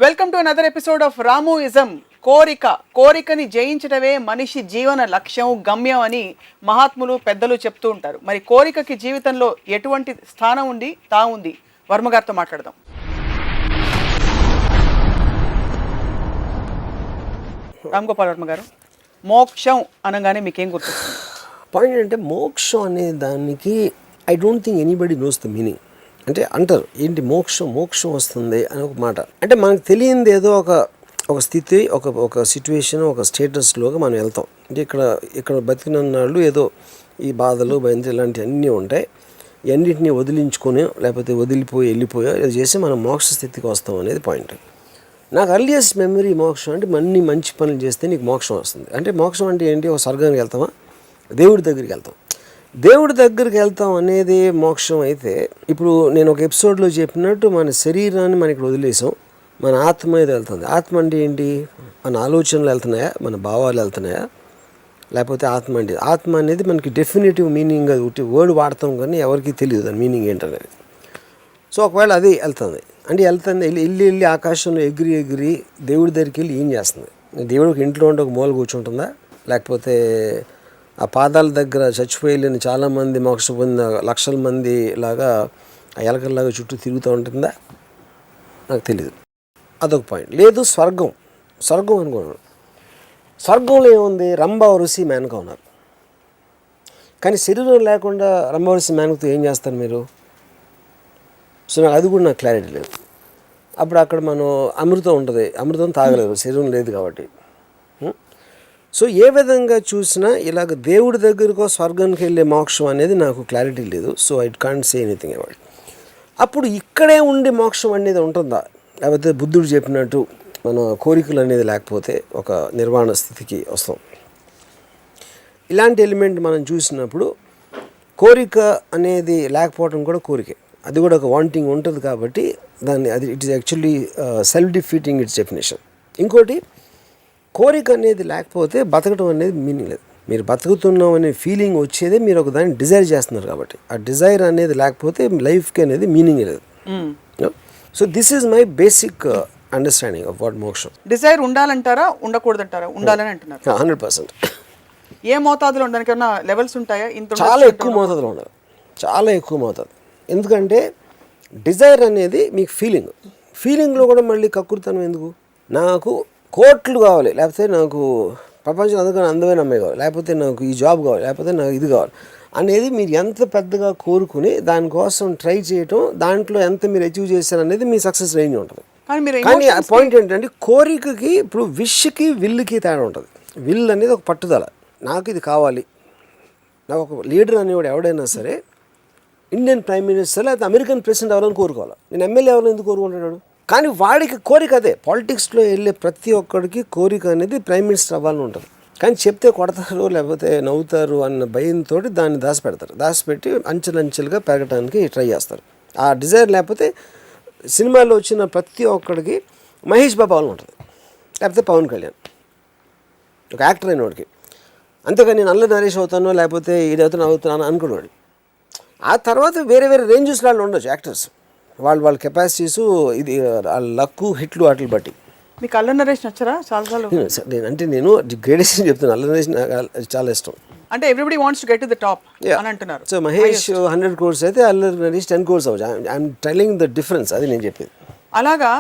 Welcome to another episode of Ramuism. కోరికని జయించడమే మనిషి జీవన లక్ష్యం, గమ్యం అని మహాత్ములు పెద్దలు చెప్తూ ఉంటారు. మరి కోరికకి జీవితంలో ఎటువంటి స్థానం ఉంది, ఉంది వర్మ గారితో మాట్లాడదాం. రామ్గోపాల్ వర్మ గారు, మోక్షం అనగానే మీకేం గుర్తొస్తుంది? పాయింట్ అంటే మోక్షం అనే దానికి I don't think anybody knows the meaning. అంటే అంటారు ఏంటి మోక్షం వస్తుంది అని ఒక మాట. అంటే మనకు తెలియంది ఏదో ఒక స్థితి, ఒక సిచ్యువేషన్, ఒక స్టేటస్లోకి మనం వెళ్తాం. అంటే ఇక్కడ బతికినన్నాళ్ళు ఏదో ఈ బాధలు, భయంతో ఇలాంటివి అన్నీ ఉంటాయి. అన్నింటినీ వదిలించుకొని లేకపోతే వెళ్ళిపోయో ఇది చేసి మనం మోక్ష స్థితికి వస్తాం అనేది పాయింట్. నాకు అర్లియస్ట్ మెమరీ మోక్షం అంటే అన్ని మంచి పనులు చేస్తే నీకు మోక్షం వస్తుంది. అంటే మోక్షం అంటే ఏంటి? ఒక స్వర్గానికి వెళ్తామా, దేవుడి దగ్గరికి వెళ్తాం. దేవుడి దగ్గరికి వెళ్తాం అనేది మోక్షం అయితే, ఇప్పుడు నేను ఒక ఎపిసోడ్లో చెప్పినట్టు మన శరీరాన్ని మనకి వదిలేసాం, మన ఆత్మ మీద వెళ్తుంది. ఆత్మ అంటే ఏంటి? మన ఆలోచనలు వెళ్తున్నాయా, మన భావాలు వెళ్తున్నాయా, లేకపోతే ఆత్మ అనేది మనకి డెఫినేటివ్ మీనింగ్, అది వర్డ్ వాడతాం కానీ ఎవరికి తెలియదు దాని మీనింగ్ ఏంటనేది. సో ఒకవేళ అది వెళ్తుంది అంటే వెళ్ళి ఆకాశంలో ఎగిరి దేవుడి దగ్గరికి వెళ్ళి ఏం చేస్తుంది? దేవుడికి ఇంట్లో ఉంటే ఒక మూల కూర్చుంటుందా, లేకపోతే ఆ పాదాల దగ్గర చచ్చిపోయలేని చాలామంది మోక్ష పొందిన లక్షల మంది లాగా ఆ ఎలకల్లాగా చుట్టూ తిరుగుతూ ఉంటుందా? నాకు తెలియదు. అదొక పాయింట్. లేదు స్వర్గం అనుకున్నాను. స్వర్గంలో ఏముంది? రంభావరుసి మేనక ఉన్నారు. కానీ శరీరం లేకుండా రంభావరుసి మేనకతో ఏం చేస్తారు మీరు? సో అది కూడా నాకు క్లారిటీ లేదు. అప్పుడు అక్కడ మనం అమృతం ఉంటుంది, అమృతం తాగలేదు, శరీరం లేదు కాబట్టి. సో ఏ విధంగా చూసినా ఇలాగ దేవుడి దగ్గరకో స్వర్గానికి వెళ్ళే మోక్షం అనేది నాకు క్లారిటీ లేదు. So I can't say anything about. అప్పుడు ఇక్కడే ఉండి మోక్షం అనేది ఉంటుందా, లేకపోతే బుద్ధుడు చెప్పినట్టు మన కోరికలు అనేది లేకపోతే ఒక నిర్వాణ స్థితికి వస్తాం? ఇలాంటి ఎలిమెంట్ మనం చూసినప్పుడు కోరిక అనేది లేకపోవడం కూడా కోరికే, అది కూడా ఒక వాంటింగ్ ఉంటుంది కాబట్టి it is actually self defeating it's definition. ఇంకోటి, కోరిక అనేది లేకపోతే బతకడం అనేది మీనింగ్ లేదు. మీరు బతుకుతున్నాం అనే ఫీలింగ్ వచ్చేదే మీరు ఒక దాన్ని డిజైర్ చేస్తున్నారు కాబట్టి. ఆ డిజైర్ అనేది లేకపోతే లైఫ్కి అనేది మీనింగ్ లేదు. So this is my basic understanding of what మోక్షం. డిజైర్ ఉండాలంటారా, ఉండకూడదంటారా? ఉండాలని అంటున్నారు. 100%. ఏ మోతాదులో ఉండడానికన్నా లెవెల్స్ ఉంటాయా? చాలా ఎక్కువ మోతాదులో ఉండాలి, చాలా ఎక్కువ మోతాదు. ఎందుకంటే డిజైర్ అనేది మీకు ఫీలింగ్లో కూడా మళ్ళీ కక్కుర్తనం ఎందుకు? నాకు కోట్లు కావాలి, లేకపోతే నాకు ప్రపంచం అందుకని అందమైన అమ్మాయి కావాలి, లేకపోతే నాకు ఈ జాబ్ కావాలి, లేకపోతే నాకు ఇది కావాలి అనేది మీరు ఎంత పెద్దగా కోరుకుని దానికోసం ట్రై చేయటం, దాంట్లో ఎంత మీరు అచీవ్ చేశారు అనేది మీ సక్సెస్ రేంజ్ ఉంటుంది. కానీ ఆ పాయింట్ ఏంటంటే కోరికకి, ఇప్పుడు విష్కి విల్లుకి తేడా ఉంటుంది. విల్ అనేది ఒక పట్టుదల, నాకు ఇది కావాలి. నాకు ఒక లీడర్ అనేవాడు ఎవడైనా సరే, ఇండియన్ ప్రైమ్ మినిస్టర్ లేకపోతే అమెరికన్ ప్రెసిడెంట్ అవ్వాలని కోరుకోవాలి. నేను ఎమ్మెల్యే అవ్వాలని ఎందుకు కోరుకుంటున్నాడు? కానీ వాడికి కోరిక అదే. పాలిటిక్స్లో వెళ్ళే ప్రతి ఒక్కడికి కోరిక అనేది ప్రైమ్ మినిస్టర్ అవ్వాలని ఉంటుంది. కానీ చెప్తే కొడతారు లేకపోతే నవ్వుతారు అన్న భయంతో దాన్ని దాచిపెట్టి అంచెలంచెలుగా పెరగడానికి ట్రై చేస్తారు. ఆ డిజైర్ లేకపోతే సినిమాలో వచ్చిన ప్రతి ఒక్కడికి మహేష్ బాబు అవ్వాలని ఉంటుంది, లేకపోతే పవన్ కళ్యాణ్ ఒక యాక్టర్ అయిన వాడికి. అంతేకాని నేను అల్ల నరేష్ అవుతానో లేకపోతే ఇది అవుతున్నాను అనుకున్నాడు. ఆ తర్వాత వేరే రేంజెస్ వాళ్ళు ఉండొచ్చు యాక్టర్స్, వాళ్ళ కెపాసిటీసు, ఇది లక్కు, హిట్లు వాటిని బట్టి. మీకు అల్ల నరేష్ నచ్చరా? చాలాసార్లు నేను గ్రేడెస్ట్ చెప్తున్నాను. అల్ల నరేష్ నాకు చాలా ఇష్టం. అంటే everybody wants to get to the top అని అంటున్నారు. సో మహేష్ 100 crores అయితే అల్ల నరేష్ 10 crores అవ్వచ్చు. ఐఎమ్ టెల్లింగ్ ద డిఫరెన్స్, అది నేను చెప్పేది. అలాగా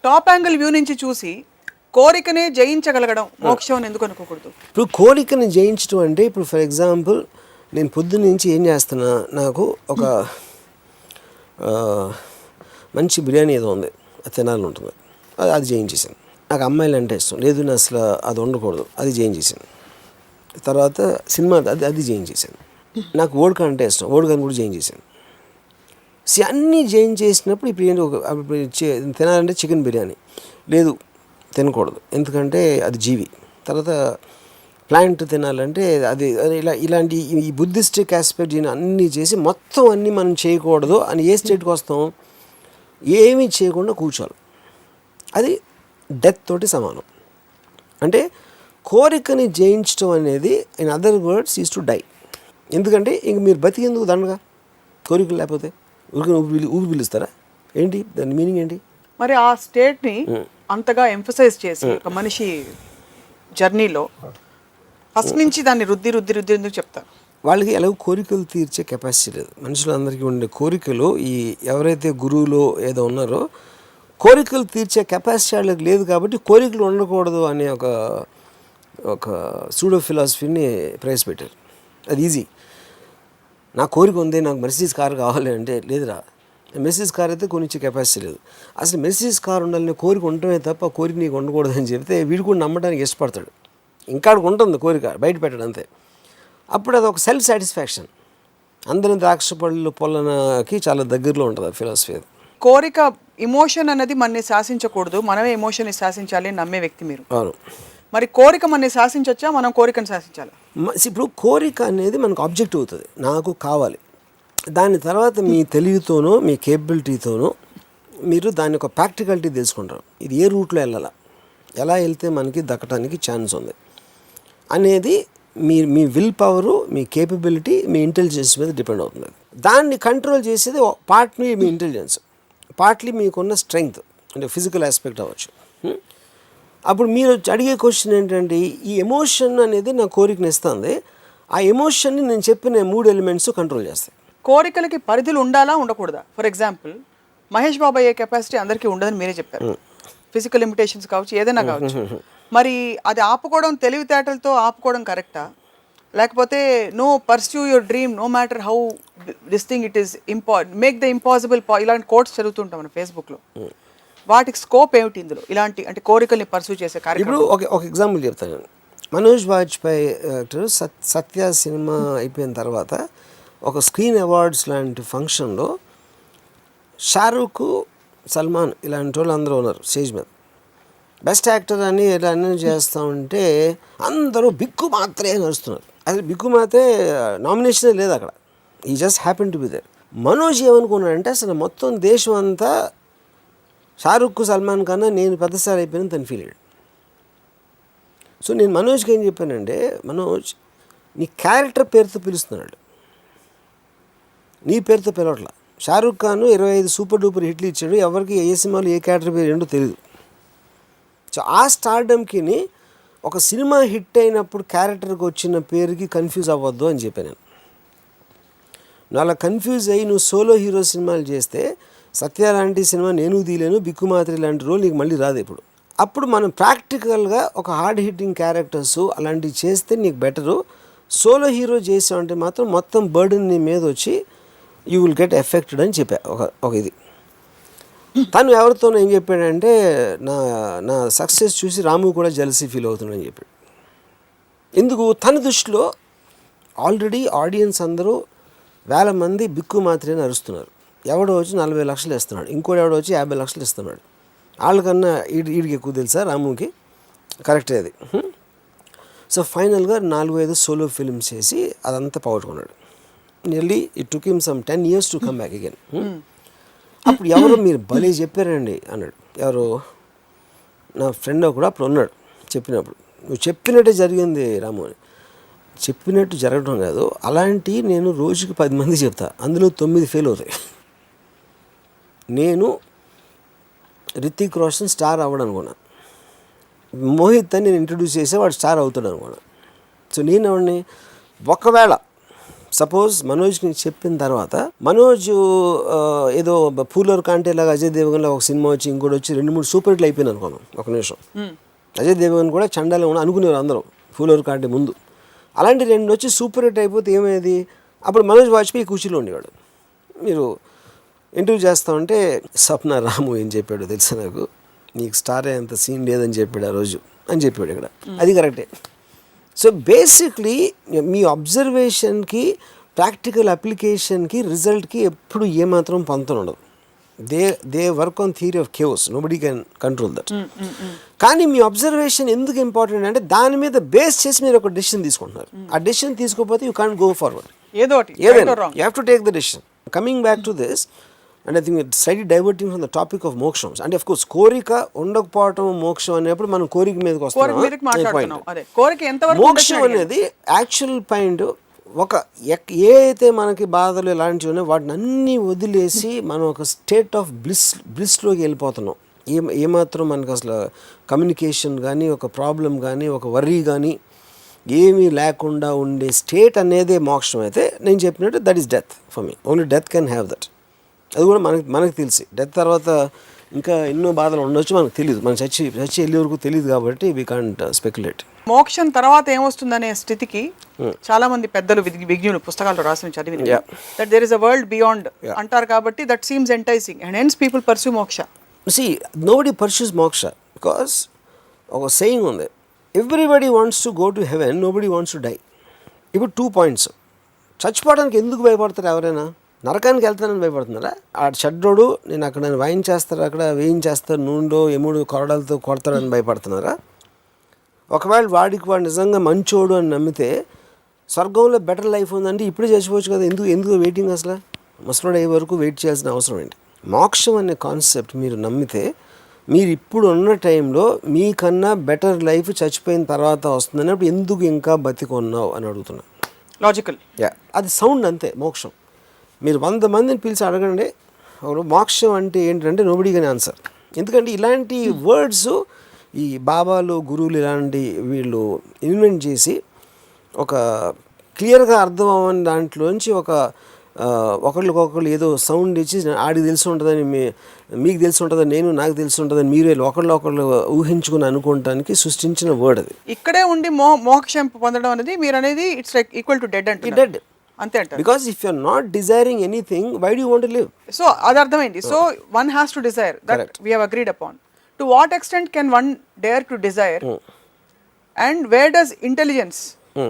టాప్ యాంగిల్ వ్యూ నుంచి చూసి కోరికనే జయించగలగడం మోక్షం ఎందుకు అనుకోకూడదు? ఇప్పుడు కోరికని జయించడం అంటే, ఇప్పుడు ఫర్ ఎగ్జాంపుల్ నేను పొద్దున్న నుంచి ఏం చేస్తున్నా, నాకు ఒక మంచి బిర్యానీ ఏదో ఉంది, అది తినాలని ఉంటుంది, అది జయించేసాను. నాకు అమ్మాయిలు అంటే ఇష్టం లేదు, నేను అసలు అది ఉండకూడదు, అది జయించేసాను. తర్వాత సినిమా అది జయించేసాను. నాకు ఓడక అంటే ఇష్టం, ఓడకాని కూడా జయించేసాను. అన్నీ జయించేసినప్పుడు ఇప్పుడు ఏంటి, తినాలంటే చికెన్ బిర్యానీ లేదు, తినకూడదు ఎందుకంటే అది జీవి. తర్వాత ప్లాంట్ తినాలంటే అది ఇలాంటి ఈ బుద్ధిస్టిక్ ఆస్పెక్ట్ అన్నీ చేసి మొత్తం అన్నీ మనం చేయకూడదు అని ఏ స్టేట్కి వస్తాం? ఏమీ చేయకుండా కూర్చోవాలి. అది డెత్ తోటి సమానం. అంటే కోరికని జయించడం అనేది in other words is to die. ఎందుకంటే ఇంక మీరు బతికేందుకు దండగా కోరికలు లేకపోతే ఊరికి ఊపి పిలుస్తారా ఏంటి? దాని మీనింగ్ ఏంటి? మరి ఆ స్టేట్ని అంతగా ఎంఫసైజ్ చేసి ఒక మనిషి జర్నీలో ఫస్ట్ నుంచి దాన్ని రుద్ది రుద్ది రుద్ది ఎందుకు చెప్తారు? వాళ్ళకి ఎలాగో కోరికలు తీర్చే కెపాసిటీ లేదు. మనుషులందరికీ ఉండే కోరికలు, ఈ ఎవరైతే గురువులు ఏదో ఉన్నారో కోరికలు తీర్చే కెపాసిటీ వాళ్ళకి లేదు కాబట్టి కోరికలు ఉండకూడదు అనే ఒక సూడో ఫిలాసఫీని ప్రవేశపెట్టారు. అది ఈజీ. నా కోరిక ఉంది, నాకు మెర్సిడీస్ కార్ కావాలి అంటే లేదురా, మెర్సిడీస్ కార్ అయితే కొనిచ్చే కెపాసిటీ లేదు. అసలు మెర్సిడీస్ కార్ ఉండాలని కోరిక ఉండటమే తప్ప కోరిక నీకు ఉండకూడదు అని చెప్తే వీడు కూడా నమ్మడానికి ఇష్టపడతాడు. ఇంకా ఉంటుంది కోరిక, బయట పెట్టాడు అంతే. అప్పుడు అది ఒక సెల్ఫ్ సాటిస్ఫాక్షన్. అందరం ద్రాక్ష పళ్ళు పొలనకి చాలా దగ్గరలో ఉంటుంది ఆ ఫిలాసఫీ. అది కోరిక ఇమోషన్ అనేది మనని శాసించకూడదు, మనమే ఎమోషన్ని శాసించాలి అని నమ్మే వ్యక్తి మీరు. అవును. మరి కోరిక మనని శాసించవచ్చా, మనం కోరికను శాసించాలి? ఇప్పుడు కోరిక అనేది మనకు ఆబ్జెక్ట్ అవుతుంది, నాకు కావాలి. దాని తర్వాత మీ తెలివితోనో మీ కేపబిలిటీతోనో మీరు దాని ఒక ప్రాక్టికాలిటీ తెలుసుకుంటారు. ఇది ఏ రూట్లో వెళ్ళాలా, ఎలా వెళ్తే మనకి దక్కడానికి ఛాన్స్ ఉంది అనేది మీ విల్ పవరు, మీ కేపబిలిటీ, మీ ఇంటెలిజెన్స్ మీద డిపెండ్ అవుతుంది. దాన్ని కంట్రోల్ చేసేది పార్ట్లీ మీ ఇంటెలిజెన్స్, పార్ట్లీ మీకున్న స్ట్రెంగ్త్, అంటే ఫిజికల్ ఆస్పెక్ట్ అవ్వచ్చు. అప్పుడు మీరు అడిగే క్వశ్చన్ ఏంటంటే, ఈ ఎమోషన్ అనేది నా కోరికని ఇస్తుంది, ఆ ఎమోషన్ని నేను చెప్పిన 3 ఎలిమెంట్స్ కంట్రోల్ చేస్తాయి. కోరికలకి పరిధులు ఉండాలా ఉండకూడదా? ఫర్ ఎగ్జాంపుల్ మహేష్ బాబు అయ్యే కెపాసిటీ అందరికీ ఉండదని మీరే చెప్పారు. ఫిజికల్ లిమిటేషన్స్ కావచ్చు, ఏదైనా కావచ్చు. మరి అది ఆపుకోవడం, తెలివితేటలతో ఆపుకోవడం కరెక్టా? లేకపోతే no pursue your dream no matter how this thing it is make the impossible, ఇలాంటి కోట్స్ చదువుతుంటాం మన ఫేస్బుక్లో. వాటికి స్కోప్ ఏమిటి ఇందులో, ఇలాంటి అంటే కోరికల్ని పర్సూ చేసే కార్యక్రమం? ఇప్పుడు ఒక ఎగ్జాంపుల్ చెప్తాను. మనోజ్ వాజ్పేయి సత్య సినిమా అయిపోయిన తర్వాత ఒక స్క్రీన్ అవార్డ్స్ లాంటి ఫంక్షన్లో షారూఖ్, సల్మాన్ ఇలాంటి వాళ్ళు అందరూ ఉన్నారు స్టేజ్ మీద. బెస్ట్ యాక్టర్ అని ఇలా అన్నీ చేస్తూ ఉంటే అందరూ బిక్కు మాత్రే నడుస్తున్నారు. అసలు బిక్కు మాత్రే నామినేషనే లేదు అక్కడ, he just happen to be there. Manoj ఏమనుకున్నాడంటే అసలు మొత్తం దేశం అంతా షారూఖ్, సల్మాన్ కన్నా నేను పెద్దసారి అయిపోయిన తను ఫీల్ అయ్యాడు. సో నేను మనోజ్కి ఏం చెప్పానంటే, మనోజ్ నీ క్యారెక్టర్ పేరుతో పిలుస్తున్నాడు, నీ పేరుతో పిలవట్లా. షారూఖ్ ఖాన్ 25 సూపర్ డూపర్ హిట్లు ఇచ్చాడు, ఎవరికి ఏ సినిమాలో ఏ క్యారెక్టర్ పేరు ఏంటో తెలియదు. సో ఆ స్టార్డమ్కి ఒక సినిమా హిట్ అయినప్పుడు క్యారెక్టర్కి వచ్చిన పేరుకి కన్ఫ్యూజ్ అవ్వద్దు అని చెప్పాను నేను. నువ్వు అలా కన్ఫ్యూజ్ అయ్యి నువ్వు సోలో హీరో సినిమాలు చేస్తే సత్య లాంటి సినిమా నేను తీయలేను, బిక్కుమాత్రి లాంటి రోల్ నీకు మళ్ళీ రాదు. అప్పుడు మనం ప్రాక్టికల్గా ఒక హార్డ్ హిట్టింగ్ క్యారెక్టర్స్ అలాంటివి చేస్తే నీకు బెటరు. సోలో హీరో చేసావంటే మాత్రం మొత్తం బర్డెన్ నీ మీద వచ్చి యూ విల్ గెట్ ఎఫెక్టెడ్ అని చెప్పా. ఒక ఇది తను ఎవరితోనో ఏం చెప్పాడంటే, నా సక్సెస్ చూసి రాము కూడా జెలసీ ఫీల్ అవుతున్నాడని చెప్పాడు. ఎందుకు? తన దృష్టిలో ఆల్రెడీ ఆడియన్స్ అందరూ 1000 మంది బిక్కు మాత్రమే అరుస్తున్నారు. ఎవడో వచ్చి 40 లక్షలు ఇస్తున్నాడు, ఇంకోటి ఎవడో వచ్చి 50 లక్షలు ఇస్తున్నాడు. వాళ్ళకన్నా వీడికి ఎక్కువ తెలుసా రాముకి? కరెక్టే అది. సో ఫైనల్గా 4-5 సోలో ఫిల్మ్స్ చేసి అదంతా పోగొట్టుకున్నాడు. Nearly it took him some 10 years to come back again. అప్పుడు ఎవరో మీరు భలే చెప్పారండి అన్నాడు. ఎవరో నా ఫ్రెండ్ కూడా అప్పుడు ఉన్నాడు. చెప్పినప్పుడు నువ్వు చెప్పినట్టే జరిగింది రాము అని. చెప్పినట్టు జరగడం కాదు, అలాంటి నేను రోజుకి 10 మంది చెప్తా, అందులో 9 ఫెయిల్ అవుతాయి. నేను రితిక్ రోషన్ స్టార్ అవ్వడం అనుకున్నా, మోహిత్ అని నేను ఇంట్రడ్యూస్ చేస్తే వాడు స్టార్ అవుతాడు అనుకున్నా. సో నేను ఎవరిని, ఒకవేళ సపోజ్ మనోజ్కి చెప్పిన తర్వాత మనోజ్ ఏదో పూలర్ కాంటేలాగా అజయ్ దేవగన్లో ఒక సినిమా వచ్చి ఇంకోటి వచ్చి 2-3 సూపర్ హిట్లు అయిపోయింది అనుకున్నాం. ఒక నిమిషం అజయ్ దేవగన్ కూడా చండాలో అనుకునేవారు అందరూ పూలర్ కాంటే ముందు. అలాంటి 2 వచ్చి సూపర్ హిట్ అయిపోతే ఏమయ్యేది? అప్పుడు మనోజ్ వాజ్పేయి కూర్చీలో ఉండేవాడు. మీరు ఇంటర్వ్యూ చేస్తామంటే స్వప్న రాము ఏం చెప్పాడు తెలుసా నాకు, నీకు స్టార్ అంత సీన్ లేదని చెప్పాడు ఆ రోజు అని చెప్పాడు ఇక్కడ. అది కరెక్టే. సో బేసిక్లీ మీ అబ్జర్వేషన్కి ప్రాక్టికల్ అప్లికేషన్కి రిజల్ట్కి ఎప్పుడు ఏమాత్రం పొంతన ఉండదు. They work on theory of chaos, nobody can control that. కానీ మీ అబ్జర్వేషన్ ఎందుకు ఇంపార్టెంట్ అంటే దాని మీద బేస్ చేసి మీరు ఒక డెసిషన్ తీసుకుంటున్నారు. ఆ డెసిషన్ తీసుకోకపోతే యూ కాంట్ గో ఫార్వర్డ్. ఏదైనా you have to take the decision. Coming back to this, and I think it slightly diverting from the topic of మోక్షం. అంటే అఫ్ కోర్స్ కోరిక ఉండకపోవటం మోక్షం అనేప్పుడు మనం కోరిక మీదకి వస్తున్నాం. మోక్షం అనేది యాక్చువల్ పాయింట్. ఏ అయితే మనకి బాధలు ఇలాంటివి ఉన్నాయో వాటిని అన్నీ వదిలేసి మనం ఒక స్టేట్ ఆఫ్ బ్లిస్లోకి వెళ్ళిపోతున్నాం. ఏమాత్రం మనకు అసలు కమ్యూనికేషన్ కానీ ఒక ప్రాబ్లం కానీ ఒక వర్రీ కానీ ఏమీ లేకుండా ఉండే స్టేట్ అనేదే మోక్షం అయితే నేను చెప్పినట్టు that is death for me. Only death can have that. అది కూడా మనకు తెలిసి డెత్ తర్వాత ఇంకా ఎన్నో బాధలు ఉండొచ్చు, మనకు తెలియదు. మనం చచ్చి వెళ్ళే వరకు తెలియదు కాబట్టి వీ కాంట్ స్పెక్యులేట్. మోక్షం తర్వాత ఏమొస్తుందనే స్థితికి చాలా మంది పెద్దలు విజ్ఞులు పుస్తకాల్లో రాసిన చదివిన that there is a world beyond అంటారు కాబట్టి that seems enticing and hence people pursue moksha. See, nobody pursues moksha because ఒక saying ఉంది, everybody wants to go to heaven, nobody wants to die. ఇప్పుడు 2 points. చచ్చిపోవడానికి ఎందుకు భయపడతారు ఎవరైనా? నరకానికి వెళ్తానని భయపడుతున్నారా? ఆ షడ్రోడు నేను అక్కడ నన్ను వాయించేస్తారు, అక్కడ వేయించేస్తారు, నూనెలో ఎముడు కొరడాలతో కొడతాడని భయపడుతున్నారా? ఒకవేళ వాడు నిజంగా మంచోడు అని నమ్మితే స్వర్గంలో బెటర్ లైఫ్ ఉందంటే ఇప్పుడే చచ్చిపోవచ్చు కదా. ఎందుకు వెయిటింగ్? అసలు ముసలోడు అయ్యే వరకు వెయిట్ చేయాల్సిన అవసరం ఏంటి? మోక్షం అనే కాన్సెప్ట్ మీరు నమ్మితే మీరు ఇప్పుడు ఉన్న టైంలో మీకన్నా బెటర్ లైఫ్ చచ్చిపోయిన తర్వాత వస్తుందని అప్పుడు ఎందుకు ఇంకా బతికొన్నావు అని అడుగుతున్నా. లాజికల్. అది సౌండ్ అంతే మోక్షం. మీరు 100 మందిని పిలిచి అడగండి మోక్షం అంటే ఏంటంటే నోబడీ కెన్ ఆన్సర్. ఎందుకంటే ఇలాంటి వర్డ్స్ ఈ బాబాలు గురువులు ఇలాంటి వీళ్ళు ఇన్వెంట్ చేసి ఒక క్లియర్గా అర్థం అవ్వని దాంట్లోంచి ఒకళ్ళకొకళ్ళు ఏదో సౌండ్ ఇచ్చి ఆడికి తెలిసి ఉంటుందని మీకు తెలిసి ఉంటుందని నాకు తెలిసి ఉంటుందని మీరు ఒకళ్ళు ఊహించుకుని అనుకోవటానికి సృష్టించిన వర్డ్ అది. ఇక్కడే ఉండి మోక్షం పొందడం అనేది మీరు అనేది it's like equal to dead అంటే డెడ్ అంతే అంటారు. Because if you are not desiring anything why do you want to live? So అది అర్థమైంది. So one has to desire that we have agreed upon. To what extent can one dare to desire and where does intelligence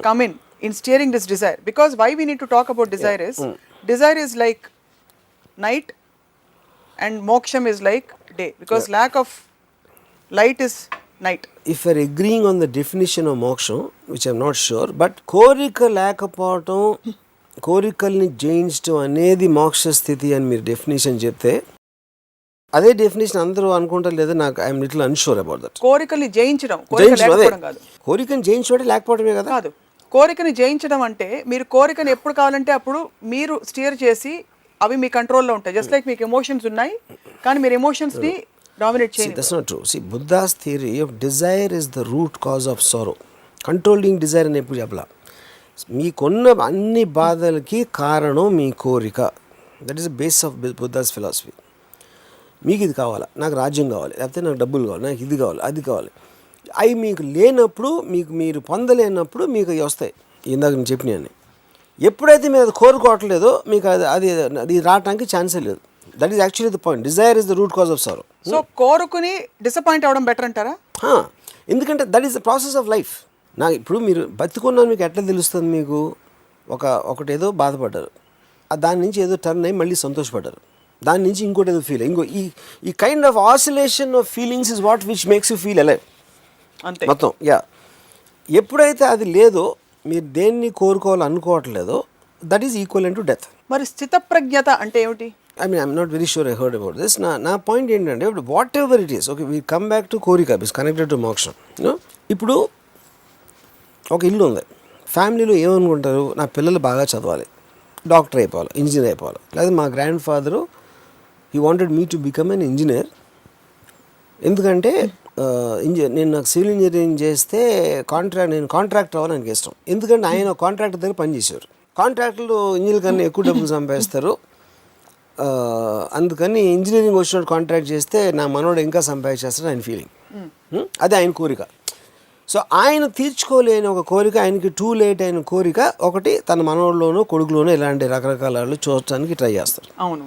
come in steering this desire? Because why we need to talk about desire is desire is like night and moksham is like day, because lack of light is night. If you are agreeing on the definition of moksham, which I am not sure, but korika లేకపోవటం కోరికల్ని జయించడం అనేది మోక్ష స్థితి అని మీరు definition చెప్తే అదే డెఫినేషన్ అందరూ అనుకుంటారు లేదా? నాకు I'm little unsure about that. కోరికల్ని జయించడం, కోరికని జయించడం లేకపోవడమే కదా. కాదు, కోరికని జయించడం అంటే మీరు కోరికని ఎప్పుడు కావాలంటే అప్పుడు మీరు స్టీర్ చేసి అవి మీ కంట్రోల్లో ఉంటాయి. జస్ట్ లైక్ మీకు ఎమోషన్స్ ఉన్నాయి కానీ మీరు ఎమోషన్స్ని డామినేట్ చేయండి. That's not true. See, Buddha's theory of desire is the root cause of sorrow. Controlling desire అని ఎప్పుడు చెప్పలా. మీకున్న అన్ని బాధలకి కారణం మీ కోరిక. That is the base of Buddha's philosophy. మీకు ఇది కావాలా, నాకు రాజ్యం కావాలి, లేకపోతే నాకు డబ్బులు కావాలి, నాకు ఇది కావాలి, అది కావాలి. అవి మీకు లేనప్పుడు, మీరు పొందలేనప్పుడు మీకు అవి వస్తాయి. ఇందాక నేను చెప్పినాయని ఎప్పుడైతే మీరు అది కోరుకోవట్లేదో మీకు అది రావడానికి ఛాన్సే లేదు. That is actually the point. Dzire is the root cause of sorrow. So కోరుకుని డిసప్పాయింట్ అవ్వడం బెటర్ అంటారా? ఎందుకంటే that is the process of life. నాకు ఇప్పుడు మీరు బతుకున్నాను మీకు ఎట్లా తెలుస్తుంది? మీకు ఒకటి ఏదో బాధపడ్డారు, దాని నుంచి ఏదో టర్న్ అయ్యి మళ్ళీ సంతోషపడ్డారు, దాని నుంచి ఇంకోటి ఏదో ఫీల్ ఈ kind of oscillation of feelings is what which makes you feel alive అంతే మొత్తం. ఎప్పుడైతే అది లేదో, మీరు దేన్ని కోరుకోవాలనుకోవట్లేదో, that is equal to death. మరి స్థితప్రజ్ఞత అంటే ఏమిటి? I'm not very sure I heard about this. నా పాయింట్ ఏంటంటే whatever it is, okay we come back to కోరిక ఇస్ కనెక్టెడ్ టు మోక్షం. ఇప్పుడు ఒక ఇల్లు ఉంది, ఫ్యామిలీలో ఏమనుకుంటారు? నా పిల్లలు బాగా చదవాలి, డాక్టర్ అయిపోవాలి, ఇంజనీర్ అయిపోవాలి. లేదా మా grand father he wanted me to become an engineer. ఎందుకంటే నేను నాకు సివిల్ ఇంజనీరింగ్ చేస్తే నేను కాంట్రాక్టర్ అవ్వాలని నాకు ఇష్టం. ఎందుకంటే ఆయన కాంట్రాక్టర్ దగ్గర పనిచేసేవారు. కాంట్రాక్టర్లు ఇంజనీర్ కన్నా ఎక్కువ డబ్బులు సంపాదిస్తారు, అందుకని ఇంజనీరింగ్ వచ్చినట్టు కాంట్రాక్ట్ చేస్తే నా మనోడు ఇంకా సంపాదించేస్తాడు ఆయన ఫీలింగ్. అదే ఆయన కోరిక. సో ఆయన తీర్చుకోలేని ఒక కోరిక, ఆయనకి టూ లేట్ అయిన కోరిక ఒకటి, తన మనోళ్ళలోనూ కొడుకులోనూ ఇలాంటి రకరకాల వాళ్ళు చూడటానికి ట్రై చేస్తారు. అవును.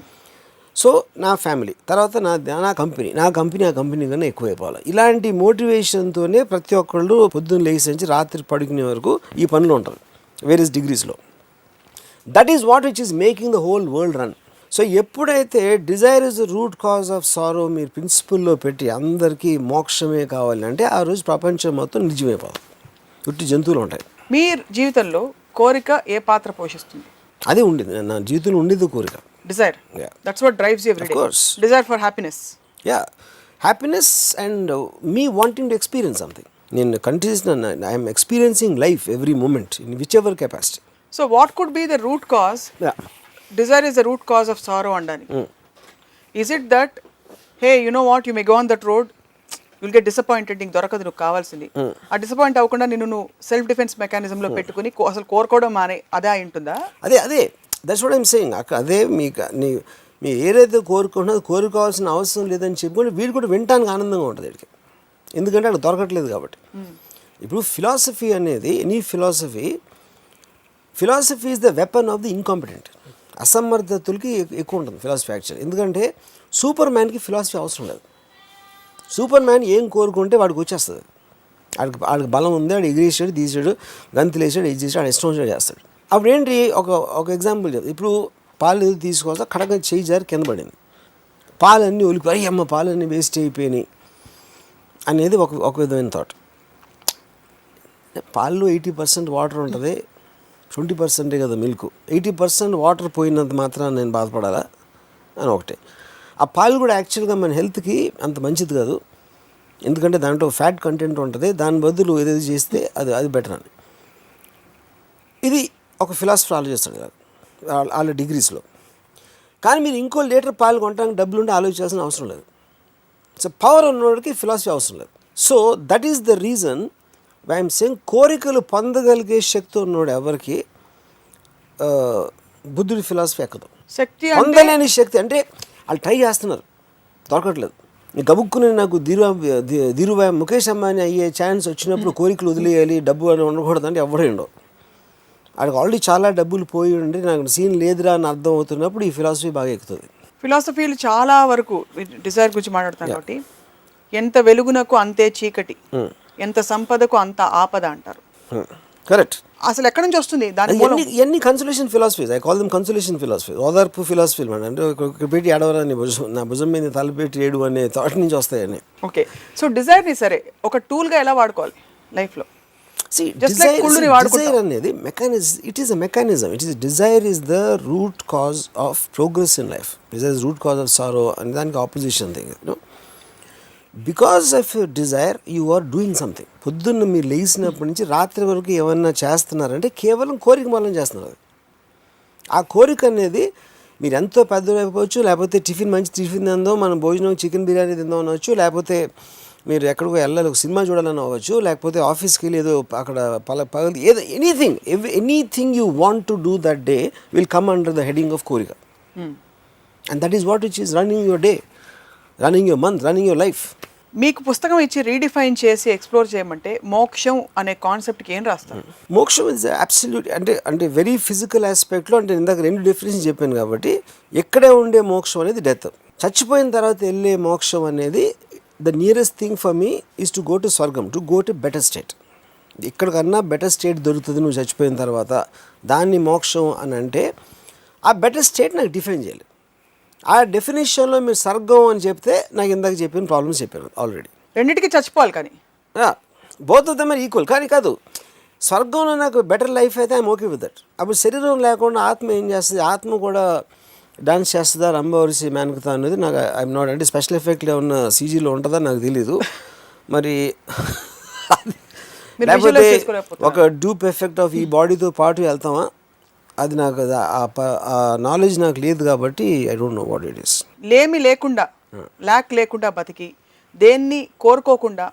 సో నా ఫ్యామిలీ తర్వాత నా కంపెనీ ఆ కంపెనీ కన్నా ఎక్కువైపోవాలి. ఇలాంటి మోటివేషన్తోనే ప్రతి ఒక్కళ్ళు పొద్దున్న లేచి నుంచి రాత్రి పడుకునే వరకు ఈ పనులు ఉంటారు వేరియస్ డిగ్రీస్లో. That is what which is making the whole world run. So ఎప్పుడైతే desire is the root cause of sorrow మీరు ప్రిన్సిపల్లో పెట్టి అందరికీ మోక్షమే కావాలి అంటే ఆ రోజు ప్రపంచం మొత్తం నిజమైపోతుంది, పుట్టి జంతువులు ఉంటాయి. మీ జీవితంలో కోరిక ఏ పాత్ర పోషిస్తుంది? అదే ఉండేది నా జీవితంలో ఉండేది కోరిక. Desire. Yeah. That's what drives you every day. Of course. Desire for happiness. Yeah. Happiness and me wanting to experience something. I am experiencing life every moment in whichever capacity. So what could be the root cause? Yeah. Desire is the root cause of sorrow andani. Is it that hey you know what you may go on that road will get disappointed, నీకు దొరకదు నువ్వు కావాల్సింది. ఆ disappoint అవ్వకుండా నువ్వు self defence మెకానిజంలో పెట్టుకుని అసలు కోరుకోవడం మానే అదే అయి ఉంటుందా? అదే దట్స్ వాట్ ఐమ్ సేయింగ్. అదే మీకు మీరు ఏదైతే కోరుకుంటున్నదో కోరుకోవాల్సిన అవసరం లేదని చెప్పుకుంటే వీడు కూడా వినటానికి ఆనందంగా ఉంటుంది వీడికి, ఎందుకంటే అక్కడ దొరకట్లేదు కాబట్టి. ఇప్పుడు ఫిలాసఫీ అనేది any philosophy is the weapon of the incompetent. అసమర్థతులకి ఎక్కువ ఉంటుంది ఫిలాసఫీ యాక్చువల్. ఎందుకంటే సూపర్ మ్యాన్కి ఫిలాసఫీ అవసరం లేదు. సూపర్ మ్యాన్ ఏం కోరుకుంటే వాడికి వచ్చేస్తుంది. వాడికి బలం ఉంది, వాడు ఎగిరేసాడు, తీసాడు, గంతులేసాడు, ఇది చేసాడు, వాడు ఇష్టం వచ్చాడు చేస్తాడు. అప్పుడు ఏంటి, ఒక ఎగ్జాంపుల్ చెప్తాడు. ఇప్పుడు పాలు ఏదో తీసుకోవచ్చా, కడగ చేయి జారి కింద పడింది, పాలన్నీ ఒలిపోయి అమ్మ పాలన్నీ వేస్ట్ అయిపోయినాయి అనేది ఒక విధమైన థాట్. పాల్లో 80% వాటర్ ఉంటుంది, 20% కదా మిల్క్. 80% వాటర్ పోయినంత మాత్రాన నేను బాధపడాలా అని ఒకటే. ఆ పాలు కూడా యాక్చువల్గా మన హెల్త్కి అంత మంచిది కాదు, ఎందుకంటే దాంట్లో ఫ్యాట్ కంటెంట్ ఉంటుంది, దాని బదులు ఏదైతే చేస్తే అది బెటర్ అని. ఇది ఒక ఫిలాసఫర్ ఆలోచిస్తాడు కదా వాళ్ళ డిగ్రీస్లో. కానీ మీరు ఇంకో లీటర్ పాలు కొనడానికి డబ్బులు ఉంటే ఆలోచించాల్సిన అవసరం లేదు. సో పవర్ ఉన్నవాడికి ఫిలాసఫీ అవసరం లేదు. So that is the reason I'm saying కోరికలు పొందగలిగే శక్తి ఉన్నవాడు ఎవరికి బుద్ధుడి ఫిలాసఫీ ఎక్కదు. శక్తి పొందలేని శక్తి అంటే వాళ్ళు ట్రై చేస్తున్నారు, దొరకట్లేదు. గబుక్కుని నాకు ధీరుభాయ్ ముఖేష్ అంబానీ అయ్యే ఛాన్స్ వచ్చినప్పుడు కోరికలు వదిలేయాలి, డబ్బు అని ఉండకూడదు అంటే ఎవడేండో. వాడికి ఆల్రెడీ చాలా డబ్బులు పోయి ఉండి నాకు సీన్ లేదురా అని అర్థం అవుతున్నప్పుడు ఈ ఫిలాసఫీ బాగా ఎక్కుతుంది. ఫిలాసఫీలు చాలా వరకు డిజైర్ గురించి మాట్లాడుతాను కాబట్టి, ఎంత వెలుగునకు అంతే చీకటి, ఎంత సంపదకు అంత ఆపద అంటారు. కరెక్ట్. అసలు ఎక్కడి నుంచి వస్తుంది దాని ఎన్ని consolation philosophies, I call them consolation philosophy, ఓదార్పు ఫిలాసఫీ అంటే పెట్టి ఏడవరాని నా భుజం మీద తలపెట్టి ఏడు అనే థాట్ నుంచి వస్తాయని. ఓకే, సో డిజైర్ని సరే ఒక టూల్గా ఎలా వాడుకోవాలి లైఫ్లో? Desire అనేది mechanism. It is a mechanism. Desire is the root cause of progress in life. Desire is root cause of sorrow and దానికి opposition thing. Because of desire you are doing something. పొద్దున్న మీరు లేచినప్పటి నుంచి రాత్రి వరకు ఏమన్నా చేస్తున్నారంటే కేవలం కోరిక మూలం చేస్తున్నారు. ఆ కోరిక అనేది మీరు ఎంతో పెద్దలు అయిపోవచ్చు, లేకపోతే మంచి టిఫిన్ తిందాం, మనం భోజనం చికెన్ బిర్యానీ తిందాం అనవచ్చు, లేకపోతే మీరు ఎక్కడికో వెళ్ళాలి ఒక సినిమా చూడాలని అవ్వచ్చు, లేకపోతే ఆఫీస్కి వెళ్ళి ఏదో అక్కడ పగలు ఏదో anything you want to do that day will come under the heading of కోరిక. And that is what which is running your day, running your month, running your life. మీకు పుస్తకం ఇచ్చి రీడిఫైన్ చేసి ఎక్స్ప్లోర్ చేయమంటే మోక్షం అనే కాన్సెప్ట్కి ఏం రాస్తారు? మోక్షం ఇస్ అబ్సల్యూట్ అంటే వెరీ ఫిజికల్ ఆస్పెక్ట్లో, అంటే ఇందాక 2 డెఫినేషన్ చెప్పాను కాబట్టి ఎక్కడే ఉండే మోక్షం అనేది డెత్. చచ్చిపోయిన తర్వాత వెళ్ళే మోక్షం అనేది the nearest thing for me is to go to స్వర్గం, to go to better state. ఇక్కడికన్నా బెటర్ స్టేట్ దొరుకుతుంది నువ్వు చచ్చిపోయిన తర్వాత, దాన్ని మోక్షం అని అంటే ఆ బెటర్ స్టేట్ నాకు డిఫైన్ చేయాలి. ఆ డెఫినేషన్లో మీరు స్వర్గం అని చెప్తే నాకు ఇందాక చెప్పిన ప్రాబ్లమ్స్ చెప్పాను ఆల్రెడీ. రెండింటికి చచ్చిపోవాలి, కానీ both of them are equal. కానీ కాదు, స్వర్గంలో నాకు బెటర్ లైఫ్ అయితే ఐఎమ్ ఓకే విత్ దట్. అప్పుడు శరీరం లేకుండా ఆత్మ ఏం చేస్తుంది, ఆత్మ కూడా డాన్స్ చేస్తుందా, రంభవరిసి మేనకుతా అనేది నాకు ఐఎమ్ నాట్, అంటే స్పెషల్ ఎఫెక్ట్లో ఉన్న సీజీలో ఉంటుందా నాకు తెలీదు మరి. లేకపోతే ఒక డూప్ ఎఫెక్ట్ ఆఫ్ ఈ బాడీతో పాటు వెళ్తామా, అది నాకు ఆ నాలెడ్జ్ నాకు లేదు కాబట్టి I don't know what it is. Lakh లేకుండా బతికి దేన్ని కోరుకోకుండా